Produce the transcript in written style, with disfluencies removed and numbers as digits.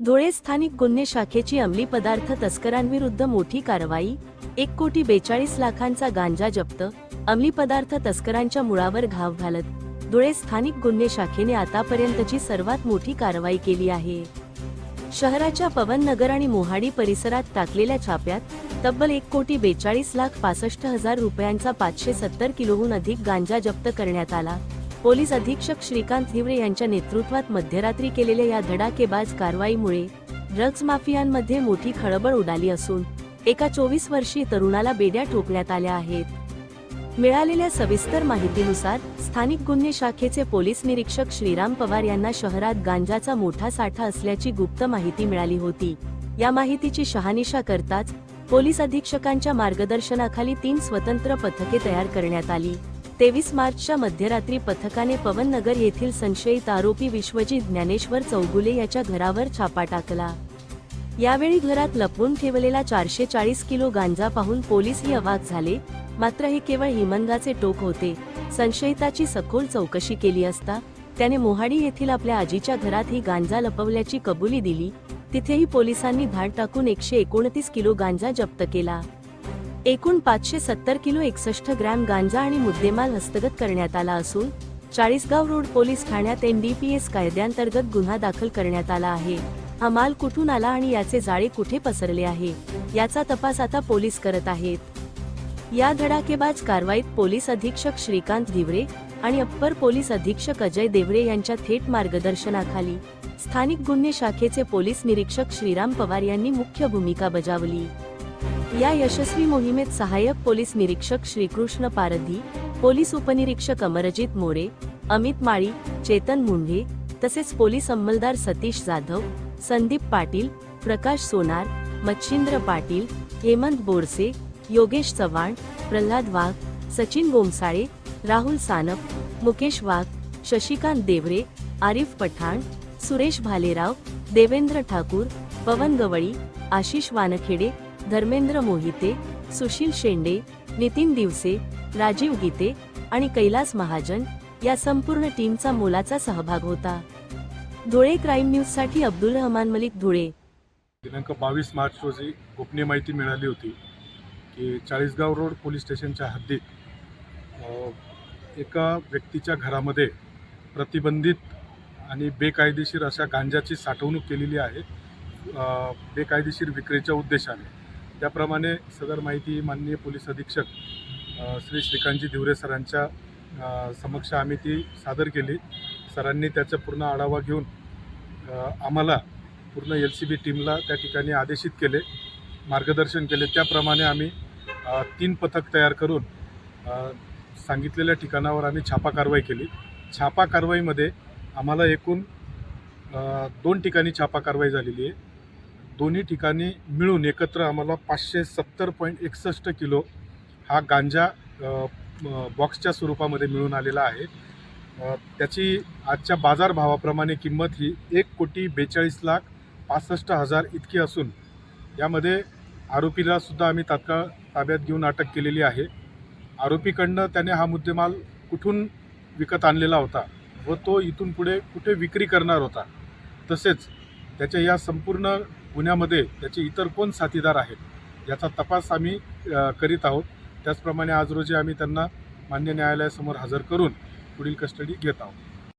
धुळे स्थानिक गुन्हे शाखेची अंमली पदार्थ तस्करांविरुद्ध मोठी कारवाई। 1,42,00,000 गांजा जप्त। अंमली पदार्थ तस्करांच्या मुळावर घाव घालत धुळे स्थानिक गुन्हे शाखेने आतापर्यंतची सर्वात मोठी कारवाई केली आहे। शहराच्या पवन नगर आणि मोहाडी परिसरात टाकलेल्या छाप्यात तब्बल 1,42,65,00,000 रुपयांचा 570 किलोहून अधिक गांजा जप्त करण्यात आला। पोलीस अधीक्षक श्रीकांत धिवरे यांच्या नेतृत्वात मध्यरात्री केलेल्या या धडाकेबाज कारवाईमुळे ड्रग्ज माफियांमध्ये मोठी खळबळ उडाली असून एका 24 वर्षीय तरुणाला बेड्या ठोकण्यात आल्या आहेत। मिळालेल्या सविस्तर माहितीनुसार स्थानिक गुन्हे शाखेचे पोलीस निरीक्षक श्रीराम पवार यांना शहरात गांजाचा मोठा साठा असल्याची गुप्त माहिती मिळाली होती। या माहितीची शहानिशा करताच पोलीस अधीक्षकांच्या मार्गदर्शनाखाली 3 स्वतंत्र पथके तयार करण्यात आली। 23 मार्चच्या मध्यरात्री पथकाने पवन नगर येथील संशयित आरोपी विश्वजित ज्ञानेश्वर चौगुले याच्या घरावर छापा टाकला। यावेळी घरात लपवून ठेवलेला 440 किलो गांजा पाहून पोलीसही अवाक झाले, मात्र हे केवळ हिमंगाचे टोक होते। संशयिताची सखोल चौकशी केली असता त्याने मोहाडी येथील आपल्या आजीच्या घरात ही गांजा लपवल्याची कबुली दिली। तिथेही पोलिसांनी धाड टाकून 129 किलो गांजा जप्त केला। एकूण 570 किलो 61 ग्रॅम गांजा आणि मुद्देमाल हस्तगत करण्यात आला असून चाळीसगाव रोड पोलीस ठाण्यात NDPS कायद्यांतर्गत गुन्हा दाखल करण्यात आला आहे। हा माल कुठून आला आणि याचे जाळे कुठे पसरले आहे याचा तपास आता पोलीस करत आहेत। या धडाकेबाज कारवाईत पोलीस अधीक्षक श्रीकांत धिवरे आणि अप्पर पोलीस अधीक्षक अजय देवरे यांच्या थेट मार्गदर्शनाखाली स्थानिक गुन्हे शाखेचे पोलीस निरीक्षक श्रीराम पवार यांनी मुख्य भूमिका बजावली। या यशस्वी मोहिमेत सहाय्यक पोलीस निरीक्षक श्रीकृष्ण पारधी, पोलीस उपनिरीक्षक अमरजित मोरे, अमित माळी, चेतन मुंढे तसेच पोलीस अंमलदार सतीश जाधव, संदीप पाटील, प्रकाश सोनार, मच्छिंद्र पाटील, हेमंत बोरसे, योगेश चव्हाण, प्रल्हाद वाघ, सचिन गोमसाळे, राहुल सानप, मुकेश वाघ, शशिकांत देवरे, आरिफ पठाण, सुरेश भालेराव, देवेंद्र ठाकूर, पवन गवळी, आशिष वानखेडे, धर्मेंद्र मोहिते, सुशील शेंडे, नितीन दिवसे, राजीव गीते आणि कैलास महाजन या संपूर्ण टीमचा मोलाचा सहभाग होता। धुळे क्राईम न्यूज साठी अब्दुल रहमान मलिक, धुळे। दिनांक 22 मार्च रोजी गोपनीय माहिती मिळाली होती की चाळीसगाव रोड पोलीस स्टेशनच्या हद्दीत एका व्यक्तीच्या घरामध्ये प्रतिबंधित आणि बेकायदेशीर अशा गांजाची साठवणूक केलेली आहे, बेकायदेशीर विक्रीच्या उद्देशाने। त्याप्रमाणे सदर माहिती माननीय पोलीस अधीक्षक श्री श्रीकांतजी धिवरे सरांच्या समक्ष आम्ही ती सादर केली। सरांनी त्याचा पूर्ण आढावा घेऊन आम्हाला पूर्ण LCB टीमला त्या ठिकाणी आदेशित केले, मार्गदर्शन केले। त्याप्रमाणे आम्ही 3 पथक तयार करून सांगितलेल्या ठिकाणावर आम्ही छापा कारवाई केली। छापा कारवाईमध्ये आम्हाला एकूण 2 ठिकाणी छापा कारवाई झालेली आहे। दोन्ही ठिकाणी मिळून एकत्र आम्हाला 570.61 किलो हा गांजा बॉक्सच्या स्वरूपामध्ये मिळून आलेला आहे। त्याची आजच्या बाजारभावाप्रमाणे किंमत ही 1,42,65,00,000 इतकी असून यामध्ये आरोपीला सुद्धा आम्ही तात्काळ ताब्यात घेऊन अटक केलेली आहे। आरोपीकडनं त्याने हा मुद्देमाल कुठून विकत आणलेला होता व तो इथून पुढे कुठे विक्री करणार होता, तसेच त्याच्या या संपूर्ण गुन्ह्यामध्ये त्याचे इतर कोण साथीदार आहेत याचा तपास आम्ही करीत आहोत। त्याचप्रमाणे आज रोजी आम्ही त्यांना मान्य न्यायालयासमोर हजर करून पुढील कस्टडी घेत आहोत।